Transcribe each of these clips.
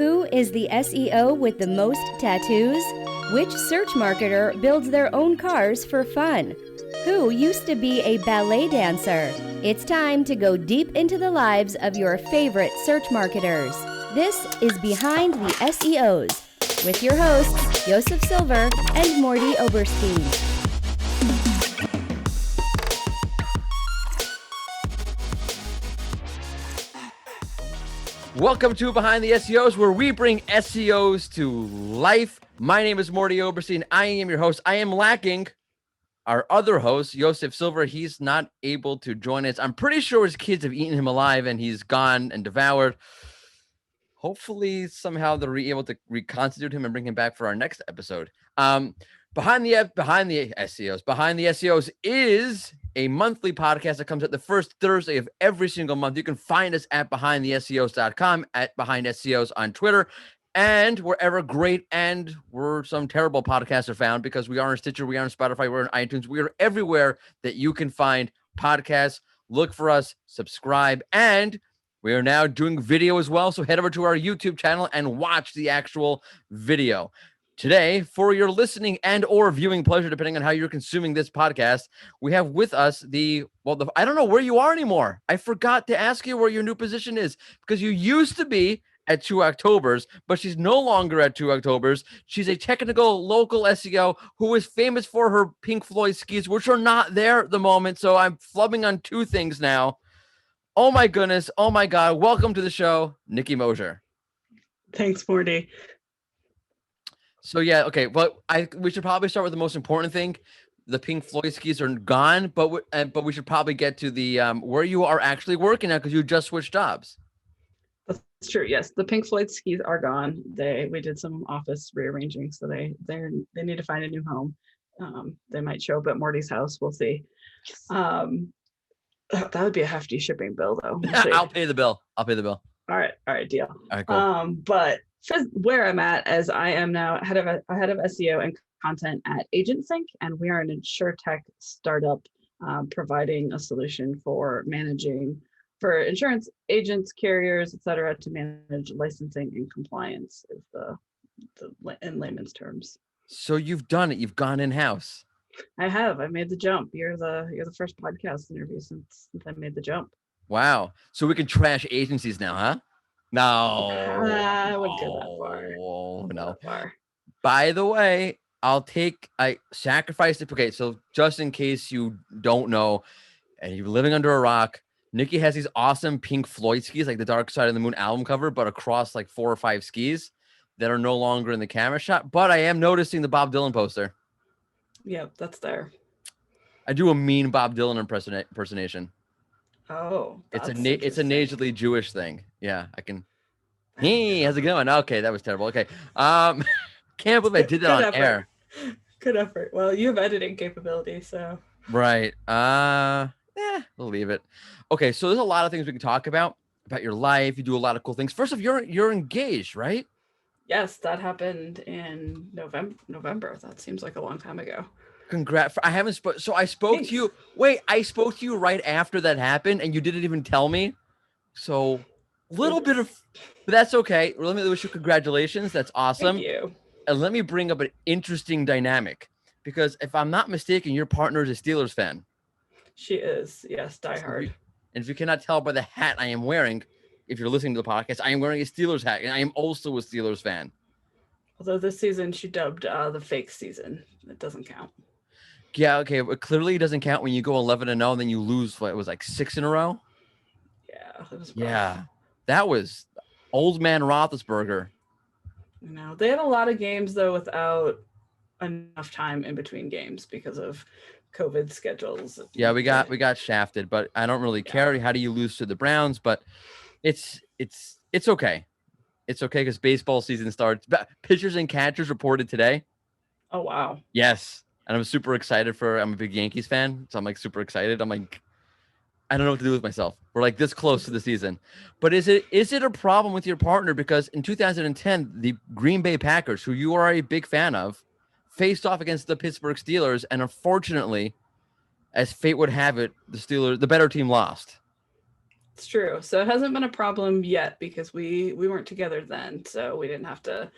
Who is the SEO with the most tattoos? Which search marketer builds their own cars for fun? Who used to be a ballet dancer? It's time to go deep into the lives of your favorite search marketers. This is Behind the SEOs with your hosts, Yosef Silver and Mordy Oberstein. Welcome to Behind the SEOs, where we bring SEOs to life. My name is Mordy Oberstein. I am your host. I am lacking our other host, Yosef Silver. He's not able to join us. I'm pretty sure his kids have eaten him alive and he's gone and devoured. Hopefully, somehow they're able to reconstitute him and bring him back for our next episode. Behind the SEOs is a monthly podcast that comes out the first Thursday of every single month. You can find us at behindtheseos.com, at Behind SEOs on Twitter, and wherever great and some terrible podcasts are found, because we are on Stitcher, we are on Spotify, we're on iTunes. We are everywhere that you can find podcasts. Look for us, subscribe, and we are now doing video as well. So head over to our YouTube channel and watch the actual video. Today, for your listening and or viewing pleasure, depending on how you're consuming this podcast, we have with us I don't know where you are anymore. I forgot to ask you where your new position is, because you used to be at 2 Octobers, but she's no longer at 2 Octobers. She's a technical local SEO who is famous for her Pink Floyd skis, which are not there at the moment. So I'm flubbing on two things now. Oh my goodness. Oh my God. Welcome to the show, Niki Mosier. Thanks, Mordy. So yeah, okay. Well, we should probably start with the most important thing. The Pink Floyd skis are gone, but we should probably get to the where you are actually working now, because you just switched jobs. That's true. Yes, the Pink Floyd skis are gone. We did some office rearranging, so they need to find a new home. They might show up at Morty's house. We'll see. That would be a hefty shipping bill, though. We'll I'll pay the bill. All right, deal. All right, cool. But where I'm at, as I am now head of SEO and content at AgentSync, and we are an insurtech startup providing a solution for insurance agents, carriers, etc., to manage licensing and compliance, is the in layman's terms. So you've done it. You've gone in-house. I have. I made the jump. You're the first podcast interview since I made the jump. Wow. So we can trash agencies now, huh? No, I wouldn't go that far. No. By the way, I sacrificed it. Okay, so just in case you don't know, and you're living under a rock, Niki has these awesome Pink Floyd skis, like the Dark Side of the Moon album cover, but across like 4 or 5 skis that are no longer in the camera shot. But I am noticing the Bob Dylan poster. Yep, that's there. I do a mean Bob Dylan impersonation. Oh, it's a nasally Jewish thing. Yeah, I can. Hey, how's it going? Okay, that was terrible. Okay, can't believe I did that on effort. Air. Good effort. Well, you have editing capability, so. Right. We'll leave it. Okay, so there's a lot of things we can talk about your life. You do a lot of cool things. First off, you're engaged, right? Yes, that happened in November. That seems like a long time ago. Congrats. I haven't so I spoke Thanks. to you. Wait, I spoke to you right after that happened, and you didn't even tell me. So little bit of, but that's okay. Let me wish you congratulations. That's awesome. Thank you. And let me bring up an interesting dynamic, because if I'm not mistaken, your partner is a Steelers fan. She is, yes, diehard. And if you cannot tell by the hat I am wearing, if you're listening to the podcast, I am wearing a Steelers hat, and I am also a Steelers fan. Although this season she dubbed the fake season. It doesn't count. Yeah, okay, but clearly it doesn't count when you go 11-0 and then you lose. What, it was like 6 in a row? Yeah, it was rough. Yeah, that was old man Roethlisberger. You know, they had a lot of games though without enough time in between games because of COVID schedules. Yeah, we got shafted, but I don't really care. How do you lose to the Browns? But it's okay. It's okay, because baseball season starts. Pitchers and catchers reported today. Oh wow. Yes. And I'm super excited I'm a big Yankees fan, so I'm like super excited. I'm like, I don't know what to do with myself. We're like this close to the season. But is it a problem with your partner? Because in 2010, the Green Bay Packers, who you are a big fan of, faced off against the Pittsburgh Steelers, and unfortunately, as fate would have it, the better team lost. It's true. So it hasn't been a problem yet because we weren't together then, so we didn't have to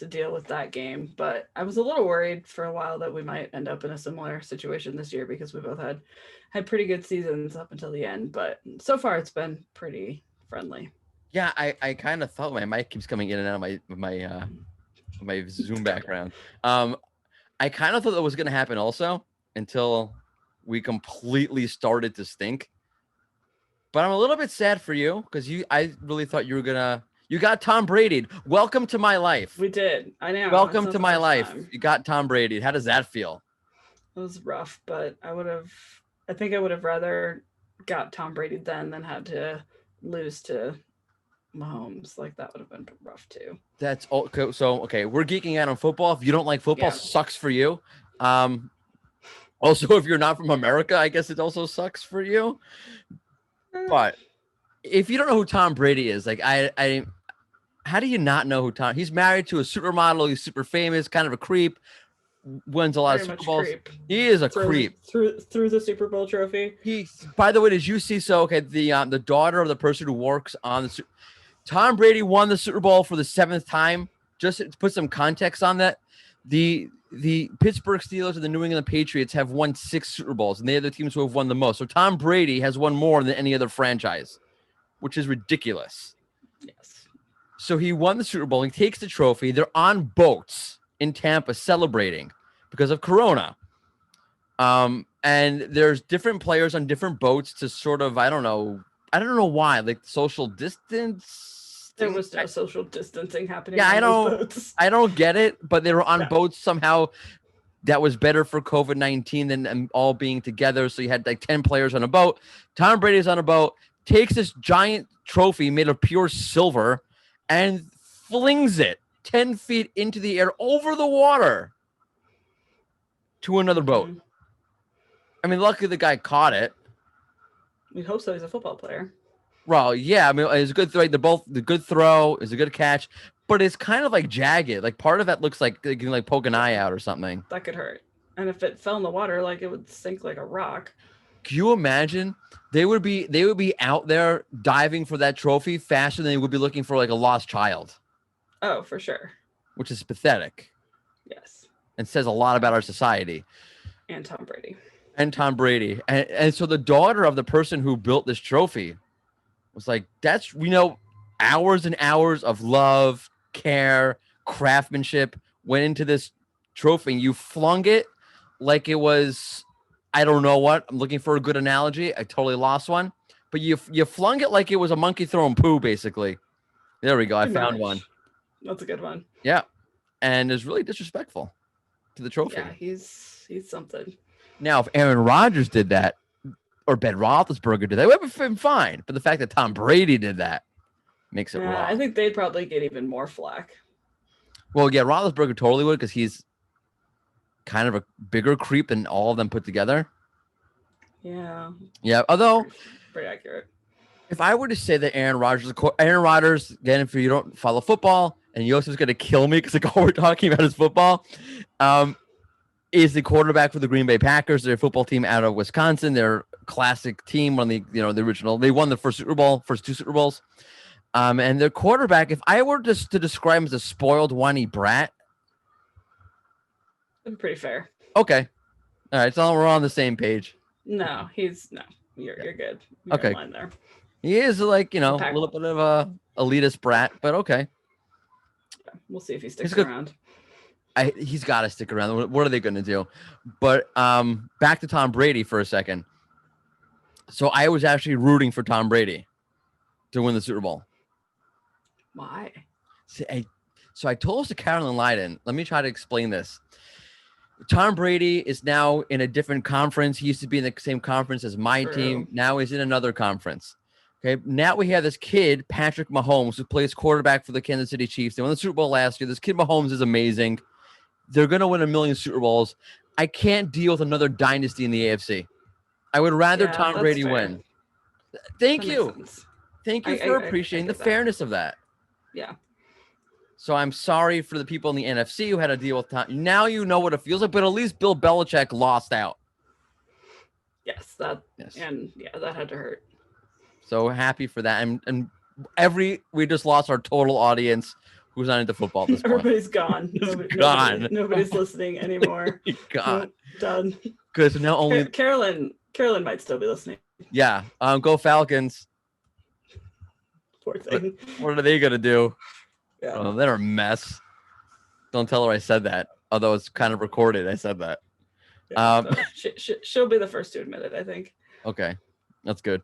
deal with that game. But I was a little worried for a while that we might end up in a similar situation this year because we both had pretty good seasons up until the end. But so far it's been pretty friendly. Yeah, I kind of thought my mic keeps coming in and out of my Zoom background. I kind of thought that was going to happen also until we completely started to stink. But I'm a little bit sad for you because I really thought you got Tom Brady. Welcome to my life. We did. I know. Welcome to my life. You got Tom Brady. How does that feel? It was rough, but I think I would have rather got Tom Brady then than had to lose to Mahomes. Like that would have been rough too. That's okay. So, okay, we're geeking out on football. If you don't like football, sucks for you. Also, if you're not from America, I guess it also sucks for you. But if you don't know who Tom Brady is, like how do you not know who Tom? He's married to a supermodel. He's super famous, kind of a creep. Wins a lot of Super Bowls. Creep. He is a creep. Through the Super Bowl trophy. By the way, did you see? So okay, the daughter of the person who works on the Tom Brady won the Super Bowl for the 7th time. Just to put some context on that, the Pittsburgh Steelers and the New England Patriots have won 6 Super Bowls, and they're the teams who have won the most. So Tom Brady has won more than any other franchise, which is ridiculous. Yes. So he won the Super Bowl. He takes the trophy. They're on boats in Tampa celebrating because of Corona. And there's different players on different boats to sort of, I don't know why, like social distance. There was no social distancing happening. Yeah, I don't get it, but they were on boats somehow. That was better for COVID-19 than all being together. So you had like 10 players on a boat. Tom Brady's on a boat, takes this giant trophy made of pure silver and flings it 10 feet into the air over the water to another boat. Mm-hmm. I mean, luckily the guy caught it. We hope so. He's a football player. Well, yeah, I mean, it's a good throw. The good throw is a good catch, but it's kind of like jagged. Like part of that looks like you can like poke an eye out or something. That could hurt. And if it fell in the water, like it would sink like a rock. Can you imagine? They would be out there diving for that trophy faster than they would be looking for like a lost child. Oh, for sure. Which is pathetic. Yes. And says a lot about our society. And Tom Brady. And so the daughter of the person who built this trophy was like, that's, hours and hours of love, care, craftsmanship went into this trophy. You flung it like it was, I don't know what. I'm looking for a good analogy. I totally lost one. But you flung it like it was a monkey throwing poo, basically. There we go. I found one. That's a good one. Yeah. And it's really disrespectful to the trophy. Yeah, he's something. Now, if Aaron Rodgers did that, or Ben Roethlisberger did that, it would have been fine. But the fact that Tom Brady did that makes it wrong. I think they'd probably get even more flack. Well, yeah, Roethlisberger totally would because he's kind of a bigger creep than all of them put together. Yeah. Yeah, although pretty accurate. If I were to say that Aaron Rodgers, again, if you don't follow football, and Yosef's going to kill me because like all we're talking about is football, is the quarterback for the Green Bay Packers. They're a football team out of Wisconsin. They're a classic team. The original. They won the first two Super Bowls. And their quarterback, if I were just to describe him as a spoiled, whiny brat, pretty fair. Okay, all right, so we're on the same page. No, you're good. You're okay, in line there. He is like a little bit of a elitist brat, but okay. Yeah, we'll see if he sticks around. He's got to stick around. What are they going to do? But back to Tom Brady for a second. So I was actually rooting for Tom Brady to win the Super Bowl. Why? So I told this to Carolyn Leiden. Let me try to explain this. Tom Brady is now in a different conference. He used to be in the same conference as my team. Now he's in another conference. Okay. Now we have this kid, Patrick Mahomes, who plays quarterback for the Kansas City Chiefs. They won the Super Bowl last year. This kid Mahomes is amazing. They're going to win 1 million Super Bowls. I can't deal with another dynasty in the AFC. I would rather Tom Brady win. Thank you. Thank you for appreciating the fairness of that. Yeah. So I'm sorry for the people in the NFC who had to deal with Tom. Now you know what it feels like, but at least Bill Belichick lost out. Yes, and that had to hurt. So happy for that. And we just lost our total audience who's not into football at this point. Everybody's gone. Gone. Nobody's listening anymore. God. Nope, done. Because now only Carolyn might still be listening. yeah. Go Falcons. Poor thing. What are they gonna do? Yeah. Oh, they're a mess. Don't tell her I said that. Although it's kind of recorded, I said that. Yeah, she'll be the first to admit it, I think. Okay, that's good.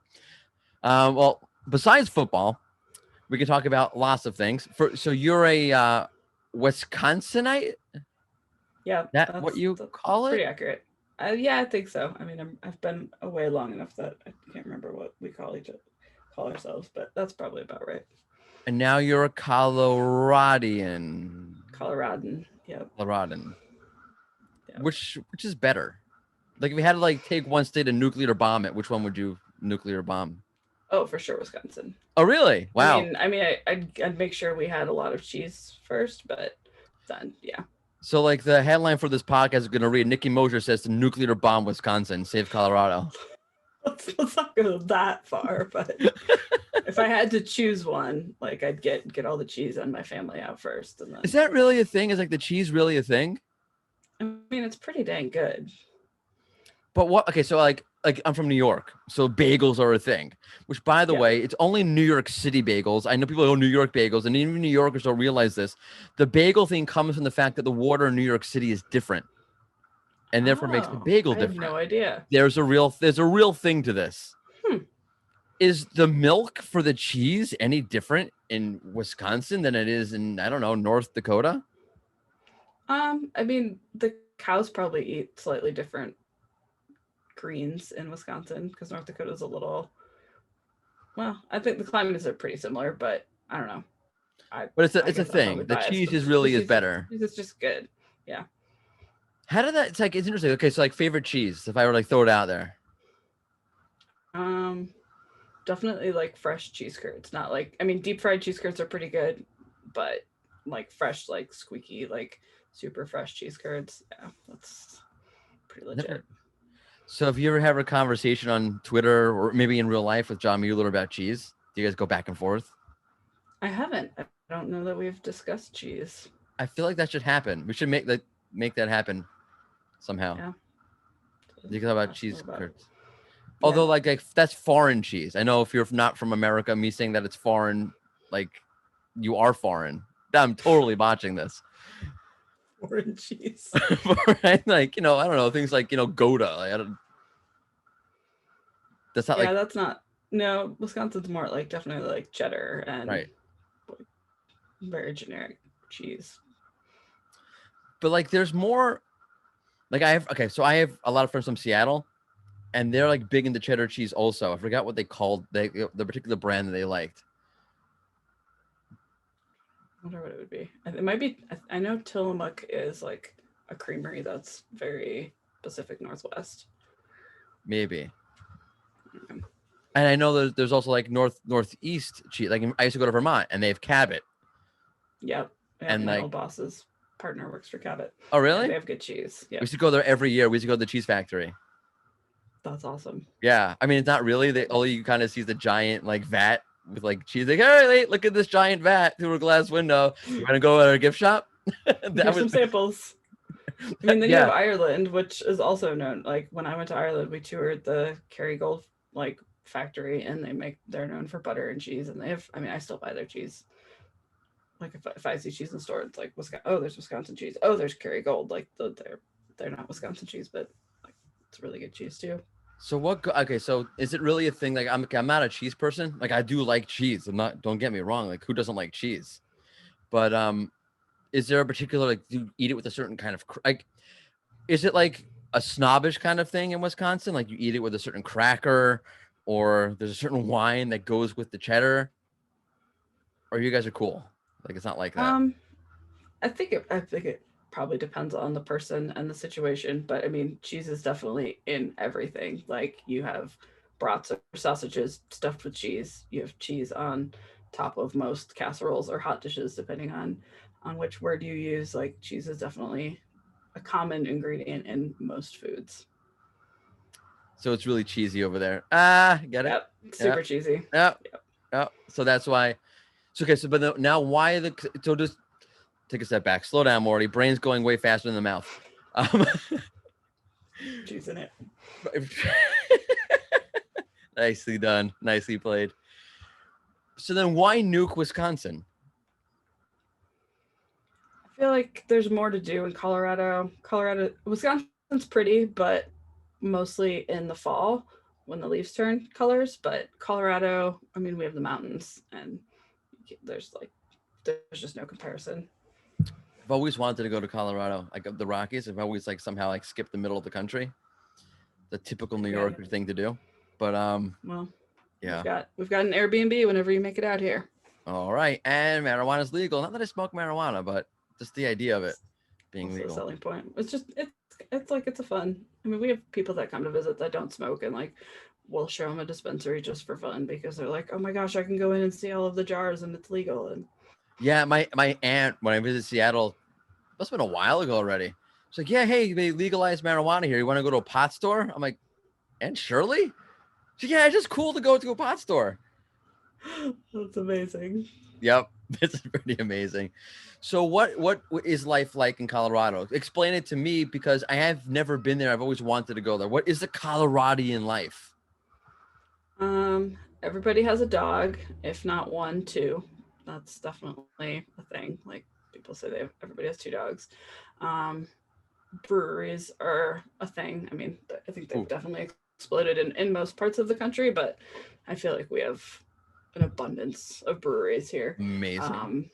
Well, besides football, we can talk about lots of things. So you're a Wisconsinite? Yeah, That what you call it? Pretty accurate. Yeah, I think so. I mean, I've been away long enough that I can't remember what we call ourselves, but that's probably about right. And now you're a Coloradan. Yeah. Coloradan. Yeah. Which is better? Like if you had to like take one state and nuclear bomb it, which one would you nuclear bomb? Oh, for sure, Wisconsin. Oh, really? Wow. I'd make sure we had a lot of cheese first, but then yeah. So like the headline for this podcast is going to read: Niki Mosier says to nuclear bomb Wisconsin, save Colorado. Let's not go that far, but if I had to choose one, like I'd get all the cheese on my family out first. And then... Is that really a thing? Is like the cheese really a thing? I mean, it's pretty dang good. But what? Okay, so like I'm from New York, so bagels are a thing. Which, by the way, it's only New York City bagels. I know people go New York bagels, and even New Yorkers don't realize this. The bagel thing comes from the fact that the water in New York City is different, and therefore makes the bagel different. I have no idea. There's a real thing to this. Is the milk for the cheese any different in Wisconsin than it is in, I don't know, North Dakota? I mean, the cows probably eat slightly different greens in Wisconsin because North Dakota is a little, well, I think the climates are pretty similar, but I don't know. But it's a thing. The cheese is better. It's just good. Yeah. How did that? It's interesting. Okay, so like favorite cheese, if I were like throw it out there. Definitely like fresh cheese curds. Not like, I mean, deep fried cheese curds are pretty good, but like fresh, like squeaky, like super fresh cheese curds. Yeah, that's pretty legit. So have you ever had a conversation on Twitter or maybe in real life with John Mueller about cheese? Do you guys go back and forth? I haven't. I don't know that we've discussed cheese. I feel like that should happen. We should make that happen somehow. Yeah. You can talk about cheese curds. Although, like that's foreign cheese. I know if you're not from America, me saying that it's foreign, like you are foreign. I'm totally botching this. Foreign cheese. Right? Like, I don't know, things like, Gouda. Like, that's not that's not. No, Wisconsin's more like definitely like cheddar and right. Very generic cheese. But like, there's more. Like I have a lot of friends from Seattle. And they're like big into cheddar cheese also. I forgot what they called the particular brand that they liked. I wonder what it would be. It might be, I know Tillamook is like a creamery that's very Pacific Northwest. Maybe. And I know there's also like northeast cheese. Like I used to go to Vermont and they have Cabot. Yep. And my old boss's partner works for Cabot. Oh, really? They have good cheese. Yeah. We used to go there every year. We used to go to the cheese factory. That's awesome. Yeah. I mean, it's not really. All you kind of see the giant like vat with like cheese. Like, all right, look at this giant vat through a glass window. You're going to go at our gift shop? Here's some samples. I mean, then you have Ireland, which is also known. Like when I went to Ireland, we toured the Kerrygold like factory, and they're known for butter and cheese. And they have, I mean, I still buy their cheese. Like if I see cheese in the store, it's like there's Wisconsin cheese. Oh, there's Kerrygold. Like they're not Wisconsin cheese, but like it's really good cheese too. So so is it really a thing? Like I'm not a cheese person. Like I do like cheese. Don't get me wrong. Like who doesn't like cheese? But is there a particular, like, do you eat it with a certain kind of, like, is it like a snobbish kind of thing in Wisconsin? Like you eat it with a certain cracker, or there's a certain wine that goes with the cheddar, or you guys are cool? Like it's not like that. I think it probably depends on the person and the situation, but I mean, cheese is definitely in everything. Like you have brats or sausages stuffed with cheese. You have cheese on top of most casseroles or hot dishes, depending on which word you use. Like cheese is definitely a common ingredient in most foods. So it's really cheesy over there. Ah, get it? Yep. Super cheesy. Yeah. Yep. Yeah. So that's why. So, okay. So, but now why so just take a step back. Slow down, Morty. Brain's going way faster than the mouth. Cheesing it. Nicely done. Nicely played. So then why nuke Wisconsin? I feel like there's more to do in Colorado. Wisconsin's pretty, but mostly in the fall when the leaves turn colors. But Colorado, I mean, we have the mountains, and there's just no comparison. I've always wanted to go to Colorado, like the Rockies. I've always somehow skipped the middle of the country. The typical New Yorker thing to do. But well, yeah, we've got an Airbnb whenever you make it out here. All right, and marijuana is legal. Not that I smoke marijuana, but just the idea of it being also legal. A selling point. It's a fun. I mean, we have people that come to visit that don't smoke, and we'll show them a dispensary just for fun because they're like, oh my gosh, I can go in and see all of the jars and it's legal. And yeah, my aunt, when I visited Seattle, must have been a while ago already. She's like, yeah, hey, they legalized marijuana here. You want to go to a pot store? I'm like, Aunt Shirley? She's like, yeah, it's just cool to go to a pot store. That's amazing. Yep, it's pretty amazing. So what is life like in Colorado? Explain it to me because I have never been there. I've always wanted to go there. What is the Coloradian life? Everybody has a dog, if not one, two. That's definitely a thing. Like people say everybody has two dogs. Breweries are a thing. I mean, I think they've definitely exploded in most parts of the country, but I feel like we have an abundance of breweries here. Amazing.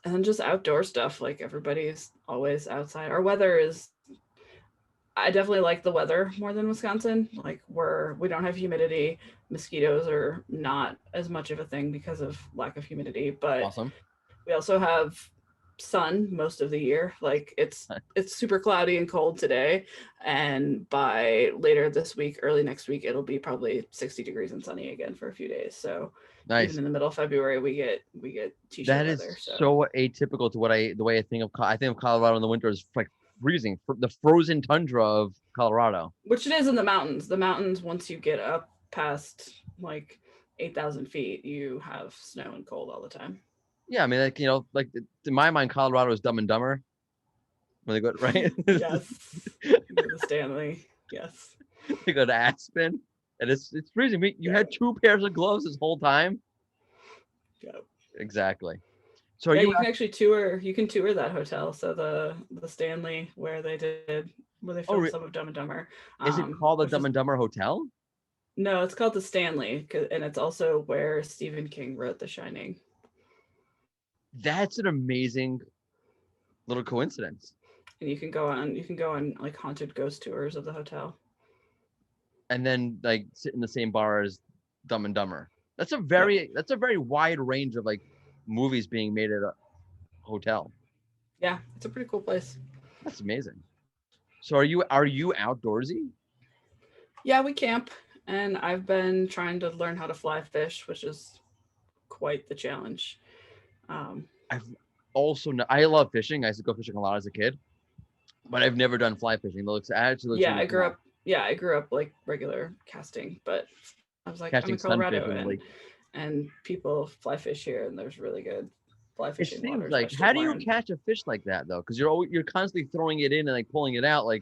And then just outdoor stuff. Like everybody's always outside. Our weather is, I definitely like the weather more than Wisconsin. Like we don't have humidity. Mosquitoes are not as much of a thing because of lack of humidity, but awesome. We also have sun most of the year. Like it's super cloudy and cold today, and by later this week, early next week, it'll be probably 60 degrees and sunny again for a few days. So nice. Even in the middle of February, we get t-shirt that weather. Is so atypical to the way I think of Colorado in the winter is like freezing, the frozen tundra of Colorado, which it is in the mountains. The mountains, once you get up past like 8,000 feet, you have snow and cold all the time. Yeah, I mean, in my mind, Colorado is Dumb and Dumber. When they go right, yes, the Stanley, yes, they go to Aspen, and it's freezing. You had 2 pairs of gloves this whole time. Yep. Exactly. So you can actually tour. You can tour that hotel. So the Stanley where they filmed some of Dumb and Dumber. Is it called the Dumb and Dumber Hotel? No, it's called the Stanley, and it's also where Stephen King wrote The Shining. That's an amazing little coincidence. And you can go on like haunted ghost tours of the hotel. And then sit in the same bar as Dumb and Dumber. That's a very wide range of movies being made at a hotel. Yeah, it's a pretty cool place. That's amazing. So are you outdoorsy? Yeah, we camp, and I've been trying to learn how to fly fish, which is quite the challenge. I love fishing. I used to go fishing a lot as a kid, but I've never done fly fishing. It looks really I grew up like regular casting, but I was like, casting, I'm in Colorado, and people fly fish here, and there's really good fly fishing. It seems like, how do you catch a fish like that though? Because you're constantly throwing it in and pulling it out. You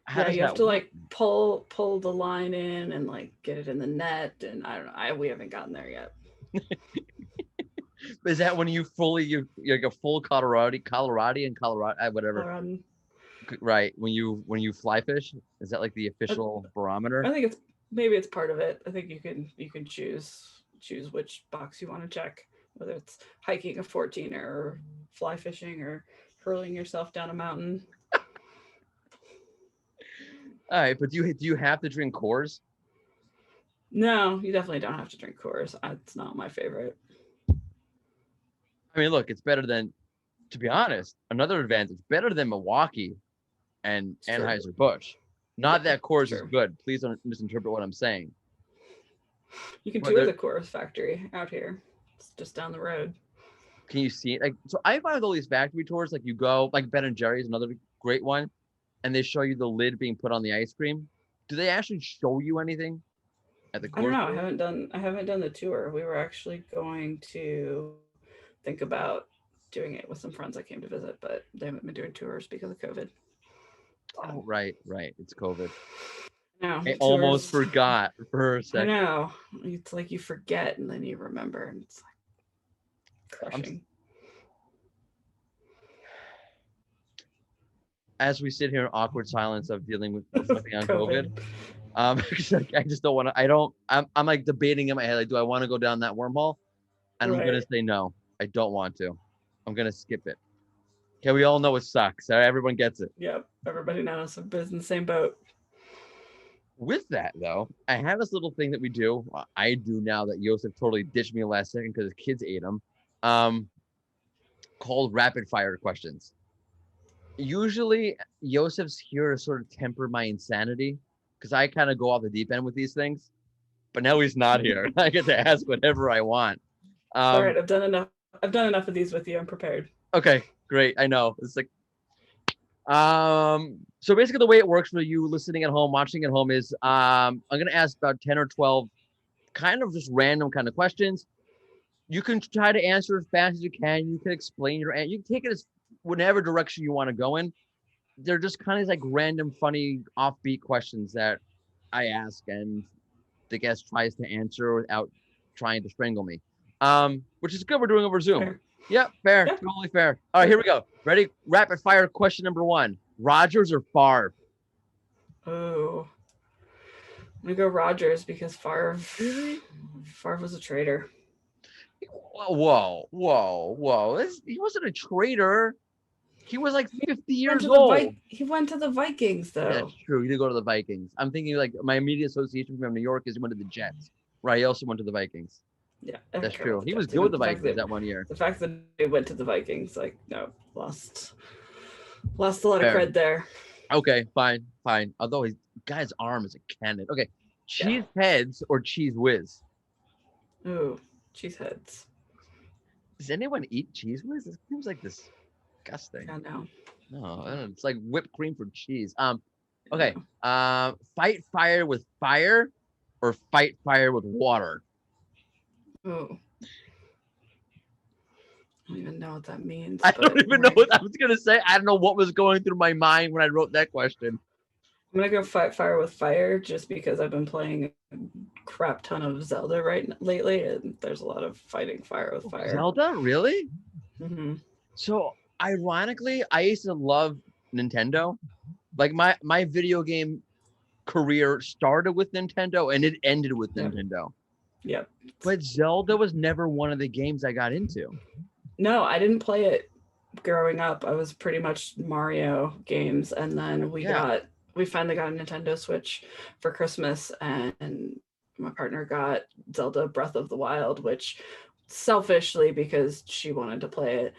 have to pull the line in and get it in the net, and I don't know. We haven't gotten there yet. Is that when you're like a full Coloradian, whatever? Colorado. Right. When you fly fish, is that the official barometer? I think maybe it's part of it. I think you can choose which box you want to check, whether it's hiking a 14er or fly fishing or hurling yourself down a mountain. All right, but do you have to drink Coors? No, you definitely don't have to drink Coors. It's not my favorite. I mean, look, it's better than, to be honest, another advantage, better than Milwaukee and Anheuser-Busch. Not that Coors is good. Please don't misinterpret what I'm saying. You can tour the Coors factory out here. It's just down the road. Can you see it? So I find all these factory tours, you go, Ben & Jerry's, another great one, and they show you the lid being put on the ice cream. do they actually show you anything at the I don't course? know. I haven't done the tour. We were actually going to think about doing it with some friends that came to visit, but they haven't been doing tours because of COVID. Oh, right. It's COVID. No, I almost tours. forgot for a I second. know. It's like you forget and then you remember, and it's like I'm crushing. As we sit here in awkward silence of dealing with reflecting on COVID, COVID. 'cause, like, I just don't want to. I'm like debating in my head, like, do I want to go down that wormhole? And I'm gonna Right. say no. I don't want to. I'm gonna skip it. Okay, we all know it sucks. Everyone gets it. Yep. Everybody knows. Everybody's in the same boat. With that though, I have this little thing that we do. I do now that Yosef totally ditched me last second because his kids ate him. Called rapid fire questions. Usually Yosef's here to sort of temper my insanity because I kind of go off the deep end with these things. But now he's not here. I get to ask whatever I want. It's all right. I've done enough. I've done enough of these with you. I'm prepared. Okay, great. I know. It's like so basically the way it works for you listening at home, watching at home is I'm gonna ask about 10 or 12 kind of just random kind of questions. You can try to answer as fast as you can. You can explain your answer. You can take it as whatever direction you want to go in. They're just kind of like random, funny, offbeat questions that I ask, and the guest tries to answer without trying to strangle me. Which is good. We're doing over Zoom. Fair. Yep, fair, Yeah. totally fair. All right, here we go. Ready? Rapid fire question number 1. Rodgers or Favre? Oh, I'm gonna go Rogers because Favre was a traitor. Whoa. He wasn't a traitor. He was like 50 years He old. He went to the Vikings though. That's true. He did go to the Vikings. I'm thinking like my immediate association from New York is he went to the Jets. Right. He also went to the Vikings. Yeah, That's true. He was good with the Vikings that 1 year. The fact that he went to the Vikings, like, no, lost a lot Fair. of cred there. Okay, fine. Although his guy's arm is a cannon. Okay, cheese heads or cheese whiz? Ooh, cheese heads. Does anyone eat cheese whiz? It seems like disgusting. I know. No, it's like whipped cream for cheese. Okay. Fight fire with fire or fight fire with water? Ooh. I don't even know what that means. I don't even know what I was gonna say. I don't know what was going through my mind when I wrote that question. I'm gonna go fight fire with fire just because I've been playing a crap ton of Zelda lately, and there's a lot of fighting fire with fire. Zelda, really? Mm-hmm. So ironically, I used to love Nintendo. Like my video game career started with Nintendo and it ended with Nintendo. Yep. But Zelda was never one of the games I got into. No, I didn't play it growing up. I was pretty much Mario games, and then we finally got a Nintendo Switch for Christmas, and my partner got Zelda Breath of the Wild, which selfishly because she wanted to play it,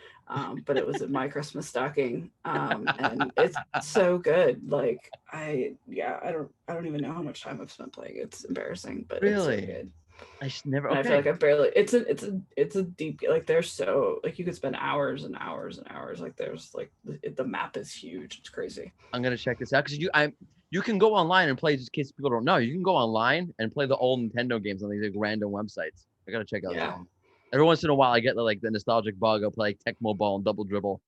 but it was in my Christmas stocking, and it's so good. Like I don't even know how much time I've spent playing it. It's embarrassing, but really? it's so good. I should never. Okay. I feel like I barely. It's a deep. Like there's so like you could spend hours and hours and hours. Like there's like the map is huge. It's crazy. I'm gonna check this out because you can go online and play. Just in case people don't know, you can go online and play the old Nintendo games on these like random websites. I gotta check out that one. Every once in a while, I get the nostalgic bug. I'll play like Tecmo Ball and Double Dribble.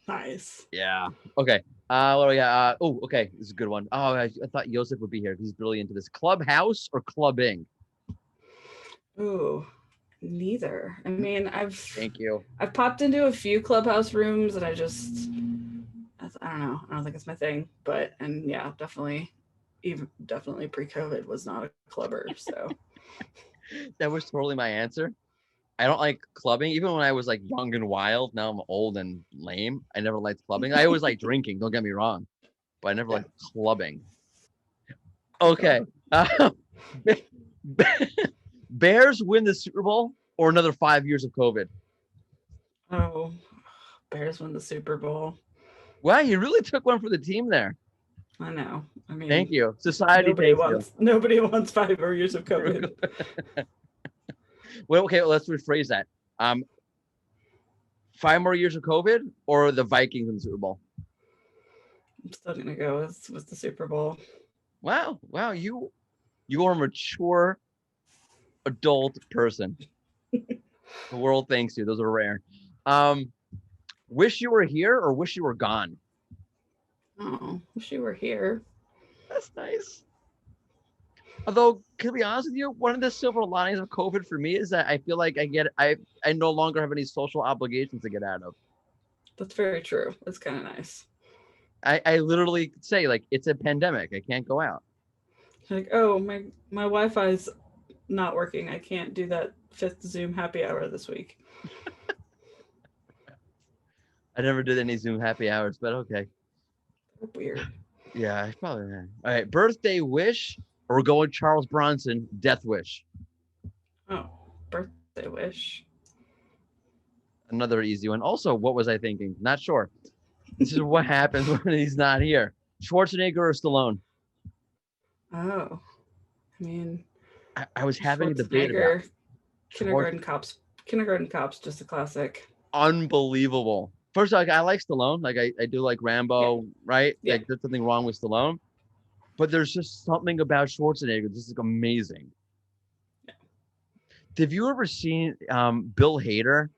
Nice. Yeah. Okay. What do we got? Oh, okay. This is a good one. Oh, I thought Yosef would be here because he's really into this. Clubhouse or clubbing? Ooh, neither. I mean, Thank you. I've popped into a few Clubhouse rooms and I don't know. I don't think it's my thing. But definitely pre-COVID was not a clubber. So That was totally my answer. I don't like clubbing. Even when I was like young and wild, now I'm old and lame. I never liked clubbing. I always like drinking. Don't get me wrong, but I never liked clubbing. Okay. Bears win the Super Bowl or another 5 years of COVID? Oh, Bears win the Super Bowl. Wow, you really took one for the team there. I know. I mean, thank you. Society nobody wants 5 more years of COVID. Well, okay, let's rephrase that. 5 more years of COVID or the Vikings in the Super Bowl? I'm still gonna go with the Super Bowl. Wow. You are a mature adult person. The world thanks you. Those are rare. Wish you were here or wish you were gone? Oh, wish you were here. That's nice. Although, to be honest with you, one of the silver linings of COVID for me is that I feel like I no longer have any social obligations to get out of. That's very true. That's kind of nice. I literally say, like, it's a pandemic. I can't go out. Like, oh, my Wi-Fi's not working. I can't do that 5th Zoom happy hour this week. I never did any Zoom happy hours, but okay. Weird. Yeah, I probably have. All right, birthday wish, or we're going Charles Bronson, death wish. Oh, birthday wish. Another easy one. Also, what was I thinking? Not sure. This is what happens when he's not here. Schwarzenegger or Stallone? Oh, I mean, I was having a debate about Kindergarten Cops, just a classic. Unbelievable. First, like, I like Stallone. Like, I do like Rambo, right? Yeah. Like, there's nothing wrong with Stallone. But there's just something about Schwarzenegger. This is amazing. Yeah. Have you ever seen Bill Hader?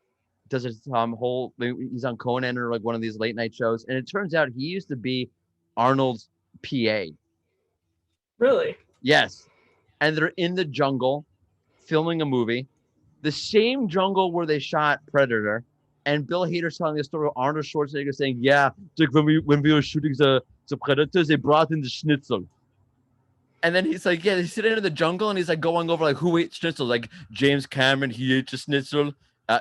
Does his whole, he's on Conan or like one of these late night shows. And it turns out he used to be Arnold's PA. Really? Yes. And they're in the jungle filming a movie, the same jungle where they shot Predator. And Bill Hader's telling the story of Arnold Schwarzenegger saying, yeah, it's like when we were shooting the Predators, they brought in the schnitzel. And then he's like, yeah, he's sitting in the jungle and he's like going over like who ate schnitzel. Like James Cameron, he ate a schnitzel.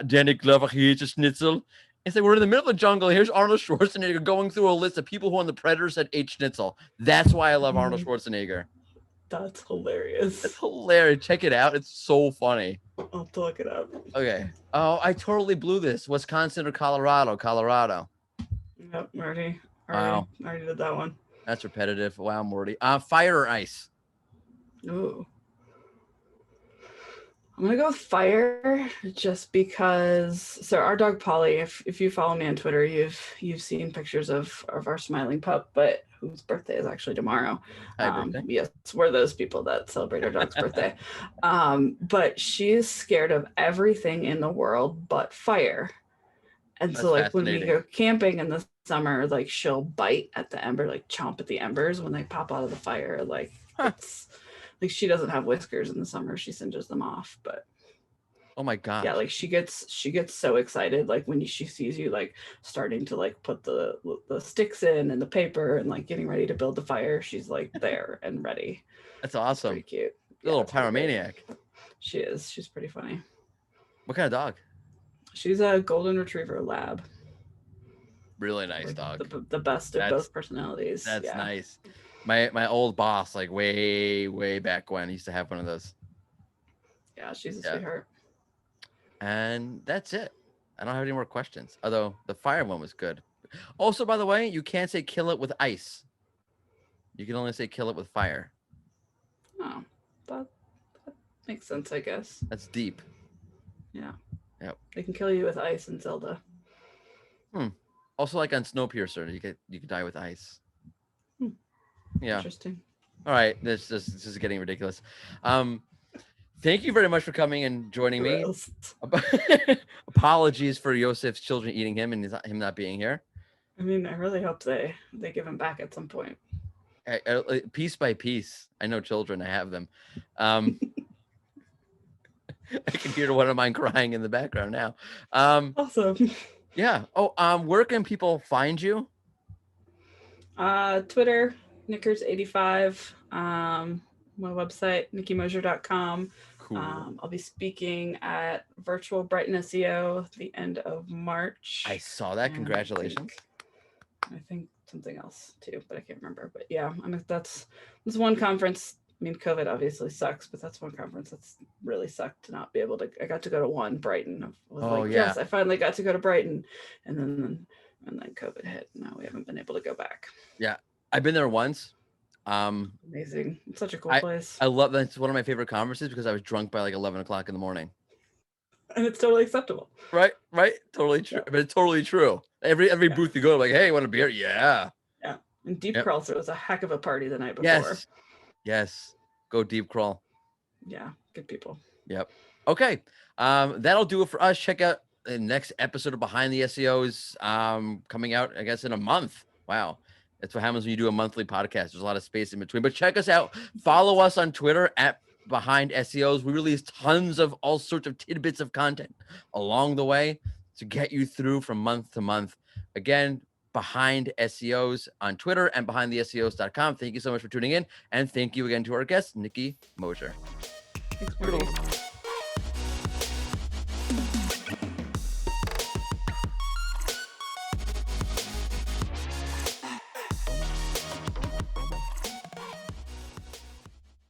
Danny Glover, he ate a schnitzel. It's like we're in the middle of the jungle. Here's Arnold Schwarzenegger going through a list of people who on the Predators said ate schnitzel. That's why I love Arnold Schwarzenegger. That's hilarious. It's hilarious. Check it out. It's so funny. I'll have to look it up. Okay. Oh, I totally blew this. Wisconsin or Colorado? Colorado. Yep, already did that one. That's repetitive. Wow, Morty. Fire or ice? Ooh. I'm gonna go with fire just because. So our dog Polly, if you follow me on Twitter, you've seen pictures of our smiling pup, but whose birthday is actually tomorrow. Birthday. Yes, we're those people that celebrate our dog's birthday. But she is scared of everything in the world but fire. And so like when we go camping in the summer, like she'll bite at the ember, like chomp at the embers when they pop out of the fire. Like it's like she doesn't have whiskers in the summer. She singes them off, but oh my god. Yeah, like she gets so excited like when she sees you like starting to like put the sticks in and the paper and like getting ready to build the fire. She's like there and ready. That's awesome. Pretty cute. A little pyromaniac. She is. She's pretty funny. What kind of dog? She's a golden retriever lab. Really nice dog. The best of both personalities. That's nice. My old boss, like way back when, used to have one of those. Yeah, she's a sweetheart. And that's it. I don't have any more questions. Although the fire one was good. Also, by the way, you can't say kill it with ice. You can only say kill it with fire. Oh, that makes sense, I guess. That's deep. Yeah. Yep. They can kill you with ice in Zelda. Also, like on Snowpiercer, you could die with ice. Yeah. Interesting. All right. This is getting ridiculous. Thank you very much for coming and joining me. Apologies for Yosef's children eating him and him not being here. I mean, I really hope they give him back at some point. Piece by piece. I know children. I have them. I can hear one of mine crying in the background now. Awesome. Yeah. Oh, where can people find you? Twitter, Knickers85. My website, nikimosier.com. Cool. I'll be speaking at Virtual Brighton SEO the end of March. I saw that. Congratulations. I think something else too, but I can't remember. But yeah, I mean that's one conference. I mean, COVID obviously sucks, but that's one conference that's really sucked to not be able to. I got to go to one, Brighton. I was yes, I finally got to go to Brighton, and then COVID hit. Now we haven't been able to go back. Yeah, I've been there once. Amazing. It's such a cool place. I love that. It's one of my favorite conferences because I was drunk by like 11 o'clock in the morning. And it's totally acceptable. Right. Totally true. Yeah. But it's totally true. Every booth you go to, like, hey, want a beer? Yeah. Yeah. And Deep Crawler was a heck of a party the night before. Yes. Yes. Go deep crawl. Yeah, good people. Yep. Okay. That'll do it for us. Check out the next episode of Behind the SEOs coming out, I guess, in a month. Wow. That's what happens when you do a monthly podcast. There's a lot of space in between. But check us out. Follow us on Twitter at Behind SEOs. We release tons of all sorts of tidbits of content along the way to get you through from month to month. Again, Behind SEOs on Twitter and behindtheseos.com. Thank you so much for tuning in. And thank you again to our guest, Niki Mosier. Thanks, Mordy.